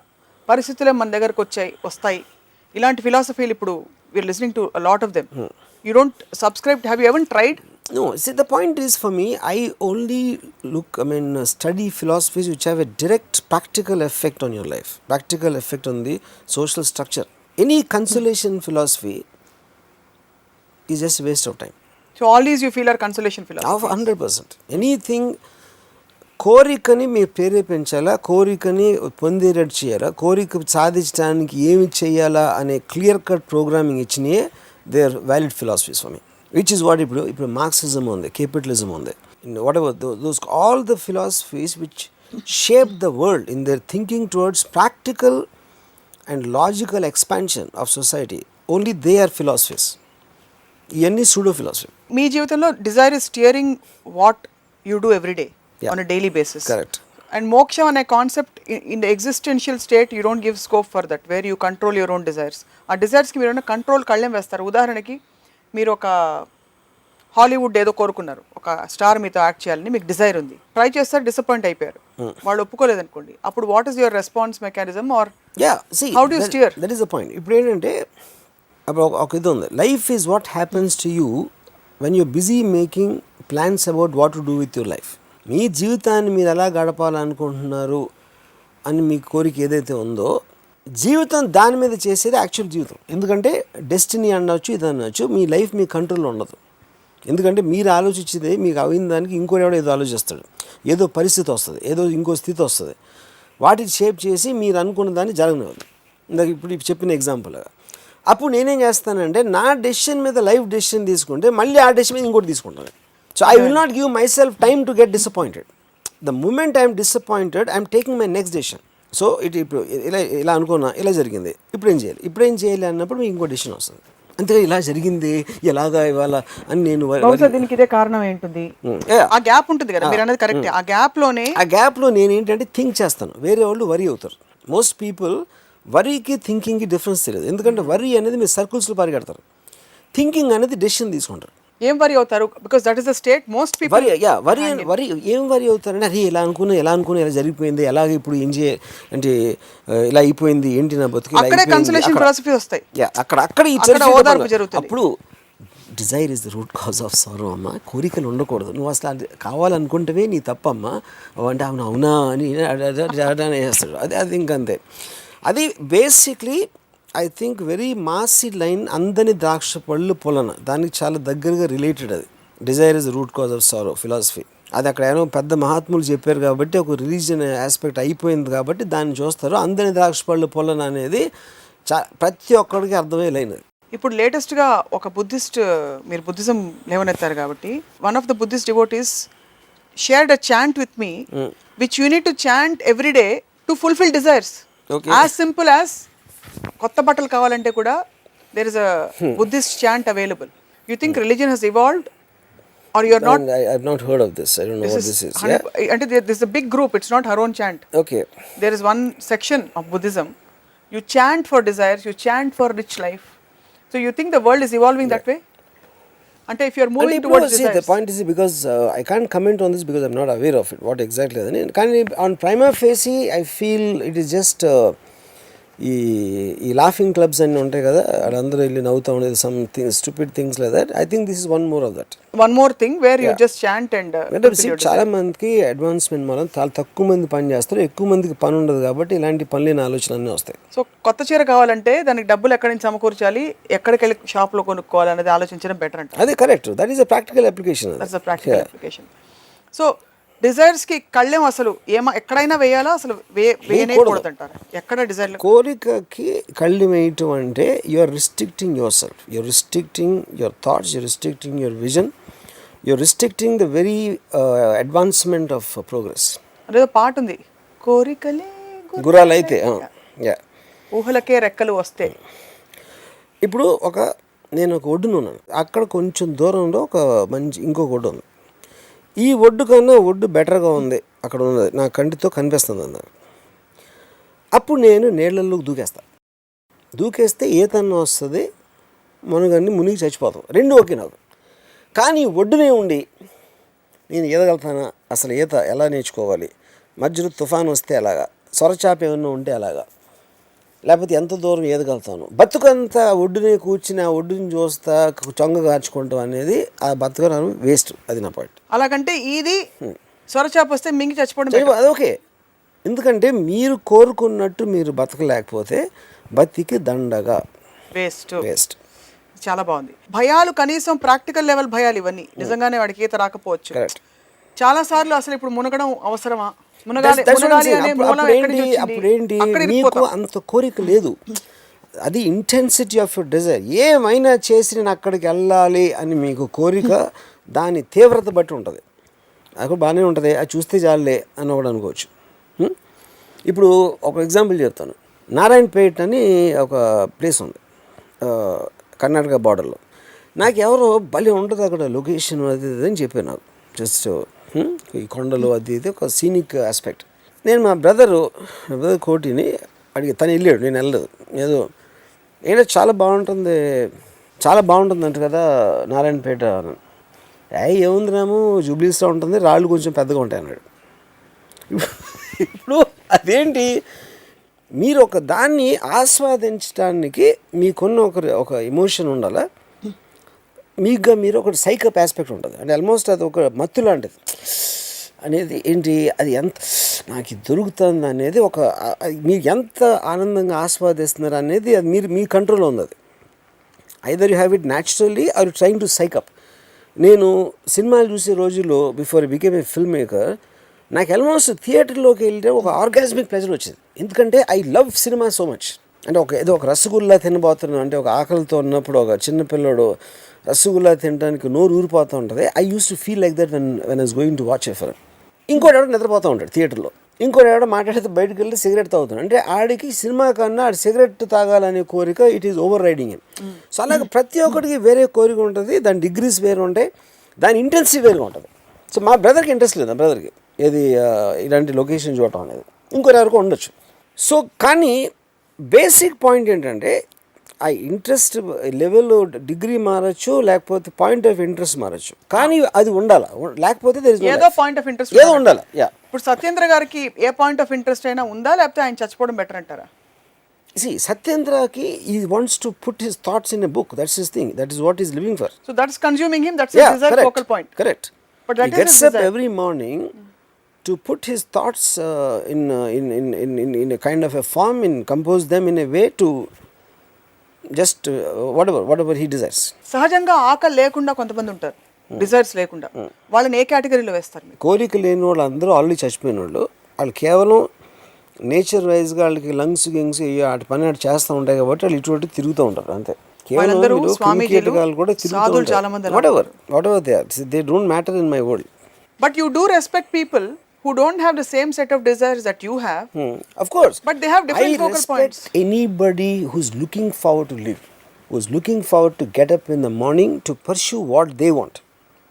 పరిస్థితులే మన దగ్గరకు వస్తాయి, ఇలాంటి ఫిలాసఫీలు ఇప్పుడు we are listening to a lot of them. You don't subscribe, have you ever tried? No, see the point is for me, I only study philosophies which have a direct practical effect on your life, practical effect on the social structure. Any consolation philosophy is just a waste of time. So all these you feel are consolation philosophies? 100%. Anything కోరికని మీరు ప్రేరేపించాలా, కోరికని పొందేటట్టు చేయాలా, కోరిక సాధించడానికి ఏమి చేయాలా అనే clear cut programming ఇచ్చినాయే they are valid philosophies for me. Which is what ఇప్పుడు మార్క్సిజం ఉంది, capitalism ఉంది, whatever those all the philosophies which shape the world in their thinking towards practical and logical expansion of society, only they are philosophies. ఇవన్నీ pseudo philosophy. మీ జీవితంలో desire is steering what you do every day on a daily basis. Correct. And moksha అనే concept in the existential state you don't give scope for that, where you control your own desires. ఆ desires కి మీరు control కళ్ళెం వేస్తారు. ఉదాహరణకి మీరు ఒక Hollywood ఏదో కోరుకున్నారు, ఒక స్టార్ మీతో యాక్ట్ చేయాలని మీకు డిజైర్ ఉంది, ట్రై చేస్తారు, డిసప్పాయింట్ అయిపోయారు, వాళ్ళు ఒప్పుకోలేదు అనుకోండి, అప్పుడు what is your response mechanism or how do you steer? That is the point. ఇప్పుడు ఏంటంటే అప్పుడు ఒక ఇది ఉంది, life is what happens to you when you're busy making plans about what to do with your life. మీ జీవితాన్ని మీరు ఎలా గడపాలనుకుంటున్నారు అని మీ కోరిక ఏదైతే ఉందో, జీవితం దాని మీద చేసేది యాక్చువల్ జీవితం. ఎందుకంటే డెస్టినీ అనొచ్చు, ఇది అనొచ్చు, మీ లైఫ్ మీ కంట్రోల్లో ఉండదు. ఎందుకంటే మీరు ఆలోచించేది మీకు అయిన దానికి ఇంకోటి ఎవడో ఏదో ఆలోచిస్తాడు, ఏదో పరిస్థితి వస్తుంది, ఏదో ఇంకో స్థితి వస్తుంది, వాటిని షేప్ చేసి మీరు అనుకున్న దాన్ని జరగనివ్వదు. ఇందాక ఇప్పుడు చెప్పిన ఎగ్జాంపుల్గా అప్పుడు నేనేం చేస్తానంటే నా డెసిషన్ మీద లైఫ్ డెసిషన్ తీసుకుంటే మళ్ళీ ఆ డెసిషన్ మీద ఇంకోటి తీసుకుంటాను. So I will not give myself time to get disappointed. The moment I'm disappointed I'm taking my next decision. So ఇప్పుడు ఇలా అనుకున్నా, ఇలా జరిగింది, ఇప్పుడు ఏం చేయాలి అన్నప్పుడు మీకు ఇంకో డెసిషన్ వస్తుంది. అంతే, ఇలా జరిగింది ఎలాగా ఇవాళ అని నేను దీనికి ఇదే కారణం ఏంటుంది, ఆ గ్యాప్ ఉంటుంది కదా మీరు అనేది కరెక్ట్. ఆ గ్యాప్లో నేను ఏంటంటే థింక్ చేస్తాను, వేరే వాళ్ళు వరీ అవుతారు. మోస్ట్ పీపుల్ వరీకి థింకింగ్కి డిఫరెన్స్ తెలియదు. ఎందుకంటే వరీ అనేది మీరు సర్కిల్స్లో పరిగెడతారు, థింకింగ్ అనేది డెసిషన్ తీసుకుంటారు. ఏం వరీ అవుతారు? Because that is the state most people worry ఏం వరీ అవుతారంటే అరే ఇలా అనుకున్నా ఇలా జరిగిపోయింది, ఎలాగ ఇప్పుడు ఏం చేయాలి అంటే ఇలా అయిపోయింది, ఏంటి నా బతుకు, అప్పుడు Dzire is the root cause of సారో అమ్మ. కోరికలు ఉండకూడదు, నువ్వు అసలు అది కావాలనుకుంటేనే నీ తప్పమ్మా అంటే అవునా అని వేస్తాడు. అది ఇంకంతే. అది basically I think very Masih line, అందని ద్రాక్ష పళ్ళు పొలన, దానికి చాలా దగ్గరగా రిలేటెడ్. అది Dzire is the root cause of sorrow philosophy. అది అక్కడ ఏమో పెద్ద మహాత్ములు చెప్పారు కాబట్టి ఒక రిలీజియన్ ఆస్పెక్ట్ అయిపోయింది కాబట్టి దాన్ని చూస్తారు. అందని ద్రాక్ష పళ్ళు పొలన అనేది ప్రతి ఒక్కడికి అర్థమయ్యే లైన్. ఇప్పుడు లేటెస్ట్గా ఒక బుద్ధిస్ట్, మీరు బుద్ధిజం లేవనెత్తారు కాబట్టి, one of the Buddhist devotees shared a chant with me which you need to chant every day to fulfil desires. As simple as కొత్త బట్టలు కావాలంటే కూడా there is a Buddhist chant available. You think religion has evolved or you are not? I have not heard of this. I don't know what this is. And this is a big group, it's not her own chant. Okay. There is one section of Buddhism, you chant for desires, you chant for rich life. So you think the world is evolving that way? And if you are moving towards desires. The point is because I can't comment on this because I'm not aware of it, what exactly. On prima facie I feel it is just ఈ laughing clubs అన్నీ ఉంటాయి కదా, వాళ్ళందరూ వెళ్ళి నవ్వుతూ ఉండేది, some things stupid things like that. I think this is one more of that. One more thing where you just chant and చాలా మందికి అడ్వాన్స్మెంట్ మనం చాలా తక్కువ మంది పని చేస్తారు, ఎక్కువ మందికి పని ఉండదు కాబట్టి ఇలాంటి పనులేని ఆలోచనలు అన్నీ వస్తాయి. సో కొత్త చీర కావాలంటే దానికి డబ్బులు ఎక్కడి నుంచి సమకూర్చాలి, ఎక్కడికి వెళ్ళి షాప్లో కొనుక్కోవాలి అనేది ఆలోచించడం బెటర్ అంట. అదే correct, that is a practical application. That's a practical application. So డిజైర్స్కి కళ్ళెం అసలు ఎక్కడైనా వేయాలా, అసలు వేయకూడదు అంటారు ఎక్కడ డిజైర్? కోరికకి కళ్ళు వేయటం అంటే you are restricting yourself, you are restricting your thoughts, you are restricting your vision, you are restricting the very advancement of progress. అదేదో పాట ఉంది, కోరికలే గురాలు అయితే ఊహలకే రెక్కలు వస్తే. ఇప్పుడు నేను ఒక ఒడ్డున ఉన్నాను, అక్కడ కొంచెం దూరంలో ఒక మంచి ఇంకొక ఒడ్డు ఉంది. ఈ ఒడ్డు కన్నా ఒడ్డు బెటర్గా ఉంది, అక్కడ ఉన్నది నా కంటితో కనిపిస్తుంది అన్నారు. అప్పుడు నేను నీళ్ళల్లో దూకేస్తే ఈతన్న వస్తుంది, మునుగన్ని మునిగి చచ్చిపోతాం, రెండు ఓకే నాకు. కానీ ఒడ్డునే ఉండి నేను ఈదగలుగుతానా, అసలు ఈత ఎలా నేర్చుకోవాలి, మధ్యలో తుఫాను వస్తే ఎలాగా, సొరచాప ఏమన్నా ఉంటే అలాగా, లేకపోతే ఎంత దూరం ఈదగలుగుతాను, బతుకంతా ఒడ్డునే కూర్చుని ఆ ఒడ్డుని చూస్తా చొంగ కార్చుకుంటాం అనేది ఆ బతుకడం వేస్ట్. అది నా పాయింట్. అలాగంటే ఇది సొరచాప వస్తే మింగి చచ్చిపోవడం అది ఓకే. ఎందుకంటే మీరు కోరుకున్నట్టు మీరు బతకలేకపోతే బతికి దండగా వేస్ట్. చాలా బాగుంది. భయాలు కనీసం ప్రాక్టికల్ లెవెల్ భయాలు ఇవన్నీ, నిజంగానే వాడికి ఈత రాకపోవచ్చు. చాలా సార్లు అసలు ఇప్పుడు మునగడం అవసరమా, అప్పుడేంటి మీకు అంత కోరిక లేదు, అది ఇంటెన్సిటీ ఆఫ్ యువర్ డిజైర్. ఏమైనా చేసి నేను అక్కడికి వెళ్ళాలి అని మీకు కోరిక, దాని తీవ్రత బట్టి ఉంటుంది. అక్కడ బాగానే ఉంటుంది, అది చూస్తే చాలే అని కూడా అనుకోవచ్చు. ఇప్పుడు ఒక ఎగ్జాంపుల్ చెప్తాను. నారాయణపేట్ అని ఒక ప్లేస్ ఉంది కర్ణాటక బార్డర్లో. నాకు ఎవరో భలే ఉంటుంది అక్కడ లొకేషన్ అది అని చెప్పారు నాకు. జస్ట్ ఈ కొండలు అది ఇది ఒక సీనిక్ ఆస్పెక్ట్. నేను మా బ్రదర్ కోటిని అడిగి, తను వెళ్ళాడు, నేను వెళ్ళలేదు. ఏదో చాలా బాగుంటుంది అంట కదా నారాయణపేట. ఏముంది రాము, జూబ్లీస్లో ఉంటుంది, రాళ్ళు కొంచెం పెద్దగా ఉంటాయి అన్నాడు. ఇప్పుడు అదేంటి, మీరు ఒక దాన్ని ఆస్వాదించడానికి మీకున్న ఒక ఎమోషన్ ఉండాలా, మీకుగా మీరు ఒక సైకప్ ఆస్పెక్ట్ ఉంటుంది. అంటే ఆల్మోస్ట్ అది ఒక మత్తు లాంటిది అనేది ఏంటి, అది ఎంత నాకు దొరుకుతుంది అనేది ఒక మీరు ఎంత ఆనందంగా ఆస్వాదిస్తున్నారు అనేది అది మీ కంట్రోల్లో ఉంది. అది either you have it naturally or you trying to psych up. నేను సినిమాలు చూసే రోజుల్లో before I became a film maker, నాకు ఆల్మోస్ట్ థియేటర్లోకి వెళ్తే ఒక ఆర్గాస్మిక్ ప్లెజర్ వచ్చింది. ఎందుకంటే I love cinema so much. అంటే ఏదో ఒక రసగుల్లా తినబోతున్నాను అంటే, ఒక ఆకలితో ఉన్నప్పుడు ఒక చిన్నపిల్లడు రసగుల్లా తినడానికి నోరు ఊరిపోతూ ఉంటుంది. I use to feel like that when ice going to watch a film. ఇంకోటి ఎవడో నిద్రపోతూ ఉంటాడు థియేటర్లో, ఇంకోటి ఎవడో మాట్లాడితే బయటకు వెళ్ళి సిగరెట్ తాగుతాడు. అంటే ఆడికి సినిమా కన్నా ఆడి సిగరెట్ తాగాలనే కోరిక it is over riding in. So అలాగే ప్రతి ఒక్కటికి వేరే కోరిక ఉంటుంది, దాని డిగ్రీస్ వేరు ఉంటాయి, దాని ఇంటెన్సిటీ వేరుగా ఉంటుంది. సో మా బ్రదర్కి ఇంట్రెస్ట్ లేదు, నా బ్రదర్కి ఏది ఇలాంటి లొకేషన్ చూడటం అనేది, ఇంకొకరికి ఉండొచ్చు. సో కానీ బేసిక్ పాయింట్ ఏంటంటే, ఆ ఇంట్రెస్ట్ లెవెల్ డిగ్రీ మారచ్చు, లేకపోతే పాయింట్ ఆఫ్ ఇంట్రెస్ట్ మారచ్చు, కానీ అది ఉండాలి. లేకపోతే ఏదో పాయింట్ ఆఫ్ ఇంట్రెస్ట్ ఏదో ఉండాలి. యా, ఇప్పుడు సత్యేంద్ర గారికి ఏ పాయింట్ ఆఫ్ ఇంట్రెస్ట్ అయినా ఉందా, లేకపోతే ఆయన చచ్చిపోవడం బెటర్ అంటారా? సత్యేంద్రకి he wants to put his thoughts in a book. That's his thing. That is what is living for. So that's consuming him. That's his desire focal point. Correct. But that he is gets his up desire. every morning to put his thoughts in a kind of a form, and compose them in a way to just whatever he desires. సహజంగా ఆకలి లేకుండా కొంతమంది ఉంటారు, desires లేకుండా. వాళ్ళని ఏ కేటగిరీలో వేస్తారు మీరు? కోరిక లేని వాళ్ళు అందరూ ఆల్రెడీ చచ్చిపోయిన వాళ్ళు. వాళ్ళు కేవలం నేచర్ వైజ్గా వాళ్ళకి లంగ్స్ గింగ్స్ వాటి పని అటు చేస్తూ ఉంటాయి కాబట్టి వాళ్ళు ఇటువంటి తిరుగుతూ ఉంటారు అంతే. వాళ్ళందరూ స్వామీజీలు, సాధువులు చాలా మంది. whatever they don't matter in my world. But you do respect people who don't have the same set of desires that you have. Of course. But they have different focal points. Anybody who's looking forward to live, who's looking forward to get up in the morning to pursue what they want.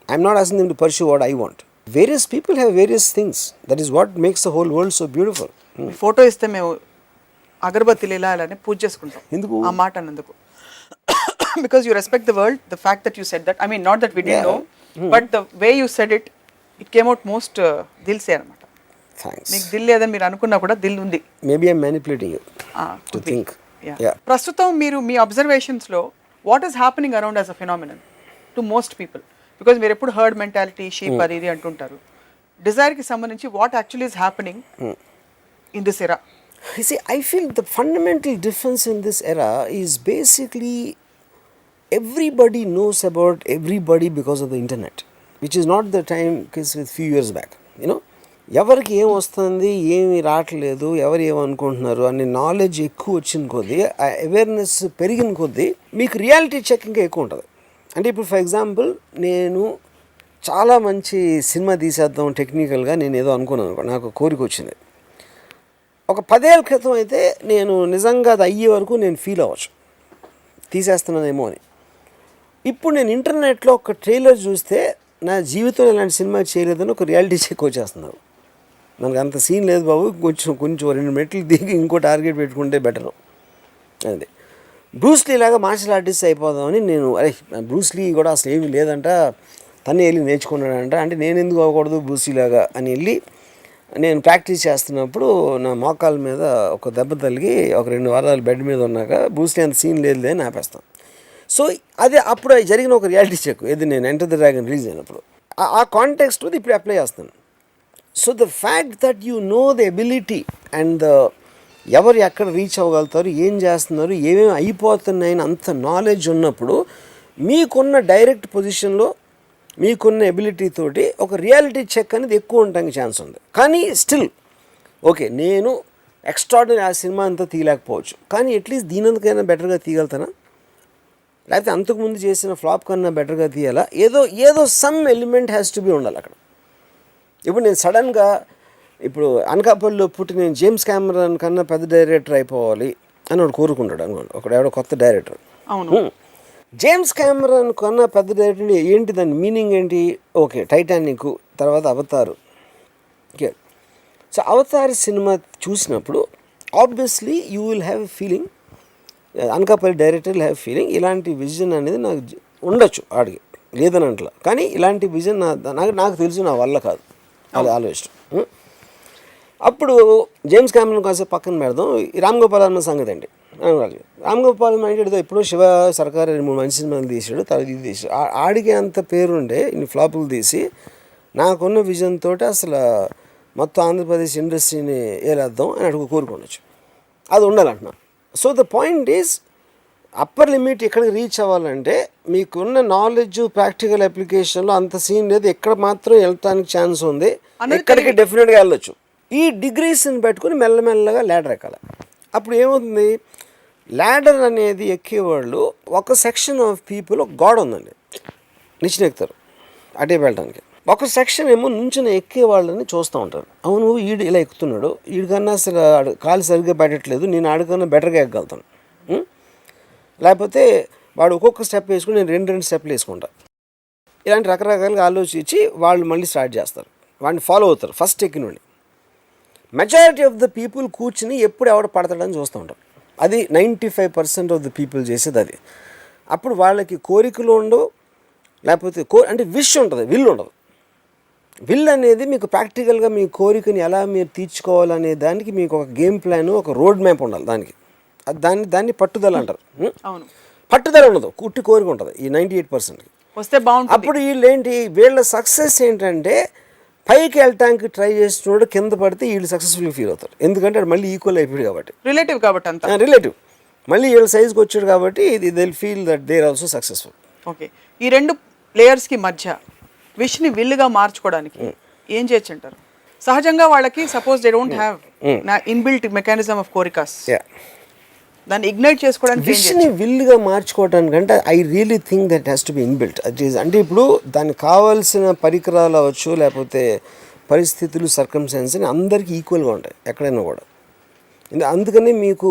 I'm not asking them to pursue what I want. Various people have various things. That is what makes the whole world so beautiful. Photo ఇస్తే మేము అగరబత్తిలు ఇలా అలానే పూజ చేసుకుంటాం. ఎందుకు ఆ మాట అన్నందుకు? Because you respect the world, the fact that you said that. I mean, not that we didn't know, but the way you said it, it came out most dil se anamata. Thanks. మీకు దిల్ లేదని మీరు అనుకున్నా కూడా దిల్ ఉంది. Maybe I'm manipulating you to think. Yeah. ప్రస్తుతం మీరు మీ observations లో what is happening around as a phenomenon to most people? Because మీరు ఎప్పుడు హర్డ్ మెంటాలిటీ, షీప్ అది ఇది అంటుంటారు. డిజైర్ కి సంబంధించి what actually is happening in this era? You see, I feel the fundamental difference in this era is basically everybody knows about everybody because of the internet, which is not the time case with few years back. You know, ఎవరికి ఏం వస్తుంది, ఏమి రావట్లేదు, ఎవరు ఏమనుకుంటున్నారు అనే knowledge ఎక్కువ వచ్చిన కొద్దీ, అవేర్నెస్ పెరిగిన కొద్దీ మీకు రియాలిటీ చెక్ ఇంకా ఎక్కువ ఉంటుంది. అంటే ఇప్పుడు ఫర్ ఎగ్జాంపుల్, నేను చాలా మంచి సినిమా తీసేద్దాం టెక్నికల్గా నేను ఏదో అనుకున్నాను, నాకు కోరిక వచ్చింది. ఒక 10 ఏళ్ళ క్రితం అయితే నేను నిజంగా అది అయ్యే వరకు నేను ఫీల్ అవ్వచ్చు, తీసేస్తున్నానేమో అని. ఇప్పుడు నేను ఇంటర్నెట్లో ఒక ట్రైలర్ చూస్తే నా జీవితంలో ఇలాంటి సినిమా చేయలేదని ఒక రియాలిటీ చెక్ వచ్చేస్తున్నారు. మనకు అంత సీన్ లేదు బాబు, కొంచెం 2 మెట్లు దిగి ఇంకో టార్గెట్ పెట్టుకుంటే బెటరు. అది బ్రూస్లీ లాగా మార్షల్ ఆర్టిస్ట్ అయిపోదామని నేను, బ్రూస్లీ కూడా అసలు ఏమీ లేదంట, తనే వెళ్ళి నేర్చుకున్నాడంట, అంటే నేను ఎందుకు అవ్వకూడదు బ్రూస్లీ లాగా అని వెళ్ళి నేను ప్రాక్టీస్ చేస్తున్నప్పుడు నా మోకాల మీద ఒక దెబ్బ తగిలి ఒక 2 వారాలు బెడ్ మీద ఉన్నాక బ్రూస్లీ అంత సీన్ లేదు అని ఆపేస్తాను. సో అది అప్పుడు జరిగిన ఒక రియాలిటీ చెక్, ఇది నేను ఎంటర్ ది డ్రాగన్ రిలీజ్ అయినప్పుడు ఆ కాంటెక్స్ట్ ఇప్పుడు అప్లై చేస్తాను. So the fact that you know the ability and ఎవరు ఎక్కడ రీచ్ అవ్వగలుగుతారు, ఏం చేస్తున్నారు, ఏమేమి అయిపోతున్నాయని అంత నాలెడ్జ్ ఉన్నప్పుడు మీకున్న డైరెక్ట్ పొజిషన్లో మీకున్న ఎబిలిటీ తోటి ఒక రియాలిటీ చెక్ అనేది ఎక్కువ ఉండడానికి ఛాన్స్ ఉంది. కానీ స్టిల్ ఓకే, నేను ఎక్స్ట్రాడినరీ ఆ సినిమా అంతా తీయలేకపోవచ్చు, కానీ అట్లీస్ట్ దీనందుకైనా బెటర్గా తీయగలుగుతానా, లేకపోతే అంతకుముందు చేసిన ఫ్లాప్ కన్నా బెటర్గా తీయాలా, ఏదో some element has to B ఉండాలి అక్కడ. ఇప్పుడు నేను సడన్గా ఇప్పుడు అనకాపల్లిలో పుట్టి నేను జేమ్స్ కెమెరాన్ కన్నా పెద్ద డైరెక్టర్ అయిపోవాలి అని వాడు కోరుకుంటాడు అనుకోండి, ఎవడో కొత్త డైరెక్టర్. అవును, జేమ్స్ కెమెరాన్ కన్నా పెద్ద డైరెక్టర్ ఏంటి, దాని మీనింగ్ ఏంటి? ఓకే, టైటానిక్ తర్వాత అవతారు. ఓకే, సో అవతార్ సినిమా చూసినప్పుడు obviously you will have a feeling, Anakapalli director will have feeling, ఇలాంటి విజన్ అనేది నాకు ఉండొచ్చు ఆడికి, లేదని అంటలా, కానీ ఇలాంటి విజన్ నాకు తెలుసు, నా వల్ల కాదు, అది ఆలోచన. అప్పుడు జేమ్స్ కెమెరాన్ కాసేపు పక్కన పెడదాం, ఈ రామ్గోపాల్ వర్మ సంగతి అండి. రామ్గోపాల్ వర్మ ఎప్పుడో శివ సర్కార్ 2-3 మంచి సినిమాలు తీసాడు, తర్వాత ఇది తీసాడు. ఆడికి అంత పేరుండే ఇన్ని ఫ్లాపులు తీసి నాకున్న విజన్ తోటి అసలు మొత్తం ఆంధ్రప్రదేశ్ ఇండస్ట్రీని ఏలేద్దాం అని అడుగు కోరుకోవచ్చు, అది ఉండాలంటున్నా. So the point is upper limit ఎక్కడికి రీచ్ అవ్వాలంటే మీకున్న నాలెడ్జ్ ప్రాక్టికల్ అప్లికేషన్లో అంత సీన్ లేదు, ఎక్కడ మాత్రం వెళ్ళటానికి ఛాన్స్ ఉంది, ఎక్కడికి డెఫినెట్గా వెళ్ళొచ్చు. ఈ డిగ్రీస్ని పెట్టుకుని మెల్లమెల్లగా ల్యాడర్ ఎక్కాలి. అప్పుడు ఏమవుతుంది, ల్యాడర్ అనేది ఎక్కేవాళ్ళు ఒక సెక్షన్ ఆఫ్ పీపుల్, ఒక గోడ ఉందండి, నిచ్చెనెక్కుతారు అటే వెళ్ళడానికి. ఒక సెక్షన్ ఏమో నుంచుని ఎక్కే వాళ్ళని చూస్తూ ఉంటారు. అవును ఈడు ఇలా ఎక్కుతున్నాడు, వీడికన్నా అసలు కాలు సరిగ్గా పెట్టట్లేదు, నేను ఆడికన్నా బెటర్గా ఎక్కగలుగుతాను. లేకపోతే వాడు ఒక్కొక్క స్టెప్ వేసుకుని నేను 2 స్టెప్లు వేసుకుంటా. ఇలాంటి రకరకాలుగా ఆలోచించి వాళ్ళు మళ్ళీ స్టార్ట్ చేస్తారు, వాడిని ఫాలో అవుతారు ఫస్ట్ ఎక్కినండి. మెజారిటీ ఆఫ్ ద పీపుల్ కూర్చుని ఎప్పుడు ఎవడ పడతాడని చూస్తూ ఉంటారు. అది 95% ఆఫ్ ద పీపుల్ చేసేది అది. అప్పుడు వాళ్ళకి కోరికలు ఉండవు, లేకపోతే అంటే విష్ ఉంటుంది, విల్ ఉండదు. విల్ అనేది మీకు ప్రాక్టికల్గా మీ కోరికని ఎలా మీరు తీర్చుకోవాలనే దానికి మీకు ఒక గేమ్ ప్లాన్, ఒక రోడ్ మ్యాప్ ఉండాలి దానికి. దాన్ని పట్టుదల అంటారు. పట్టుదల ఉండదు, కుట్టి కోరిక ఉంటుంది ఈ 98%కి వస్తే బాగుంటుంది. అప్పుడు వీళ్ళ సక్సెస్ ఏంటంటే పైకి వెళ్ళటానికి ట్రై చేస్తున్నాడు, కింద పడితే వీళ్ళు సక్సెస్ఫుల్గా ఫీల్ అవుతారు. ఎందుకంటే అది మళ్ళీ ఈక్వల్ అయిపోయాడు కాబట్టి, రిలేటివ్ కాబట్టి అంతా రిలేటివ్ మళ్ళీ వీళ్ళ సైజ్కి వచ్చాడు కాబట్టి they will feel that they are also successful. Okay, ఈ 2 ప్లేయర్స్కి మధ్య విష్ని విల్లుగా మార్చుకోవడానికి ఏం చేయొచ్చు అంటారు? సహజంగా వాళ్ళకి suppose they don't have inbuilt mechanism of కోరికాస్, దాన్ని ఇగ్నైట్ చేసుకోవడానికి విష్ని విల్లుగా మార్చుకోవడానికంటే I really think that has to be inbuilt. అంటే ఇప్పుడు దానికి కావాల్సిన పరికరాలు అవ్వచ్చు, లేకపోతే పరిస్థితులు, సర్కమ్స్టాన్సెస్ అందరికీ ఈక్వల్గా ఉంటాయి ఎక్కడైనా కూడా. అందుకని మీకు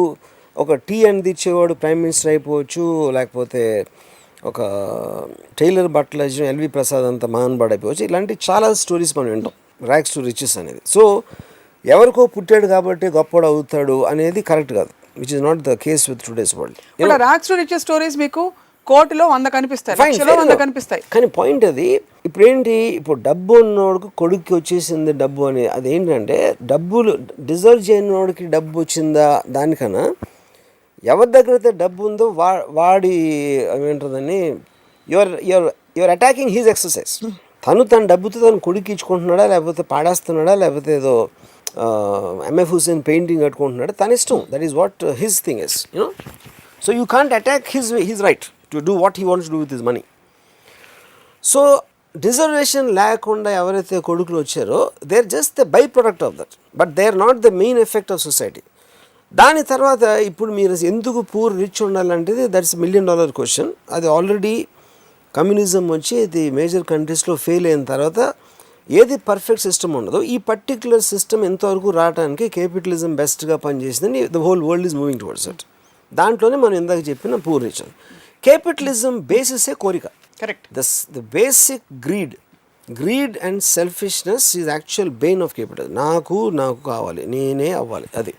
ఒక టీ అందించేవాడు ప్రైమ్ మినిస్టర్ అయిపోవచ్చు, లేకపోతే ఒక టైలర్ బట్టలు ఎల్వి ప్రసాద్ అంత మహాన్బాడ్ అయిపోవచ్చు. ఇలాంటి చాలా స్టోరీస్ మనం వింటాం, ర్యాక్స్ టు రిచెస్ అనేది. సో ఎవరికో పుట్టాడు కాబట్టి గొప్పవాడు అవుతాడు అనేది కరెక్ట్ కాదు, which is not the case with today's world. Racks to riches stories మీకు కోటిలో 100 కనిపిస్తాయి, లక్షలో 100 కనిపిస్తాయి. కానీ పాయింట్ అది ఇప్పుడు డబ్బు ఉన్నవాడికి కొడుక్కి వచ్చేసింది డబ్బు అని, అదేంటంటే డబ్బులు డిజర్వ్ చేయనివాడికి డబ్బు వచ్చిందా దానికన్నా ఎవరి దగ్గర అయితే డబ్బు ఉందో వాడి ఏమంటుందని యువర్ అటాకింగ్ హీజ్ ఎక్సర్సైజ్. తన డబ్బుతో తను కొడుకు ఇచ్చుకుంటున్నాడా, లేకపోతే పాడేస్తున్నాడా, లేకపోతే ఏదో ఎంఎఫ్ హుసేన్ పెయింటింగ్ కట్టుకుంటున్నాడు, తన ఇష్టం. That is what his thing is, you know. So you can't attack his right to do what he wants to do with his money. So డిజర్వేషన్ లేకుండా ఎవరైతే కొడుకులు వచ్చారో they are just the byproduct of that, but they are not the main effect of society. దాని తర్వాత ఇప్పుడు మీరు ఎందుకు పూర్ రిచ్ ఉండాలంటే దట్స్ $1 million క్వశ్చన్. అది ఆల్రెడీ కమ్యూనిజం వచ్చి ఇది మేజర్ కంట్రీస్లో ఫెయిల్ అయిన తర్వాత ఏది పర్ఫెక్ట్ సిస్టమ్ ఉండదు, ఈ పర్టిక్యులర్ సిస్టమ్ ఎంతవరకు రావడానికి క్యాపిటలిజం బెస్ట్గా పనిచేసిందని the whole world is moving towards it. దాంట్లోనే మనం ఇందాక చెప్పిన పూర్ రిచ్. క్యాపిటలిజం బేసిసే కోరిక. Correct. The basic greed and selfishness is actual bane of capitalism. నాకు కావాలి, నేనే అవ్వాలి, అది.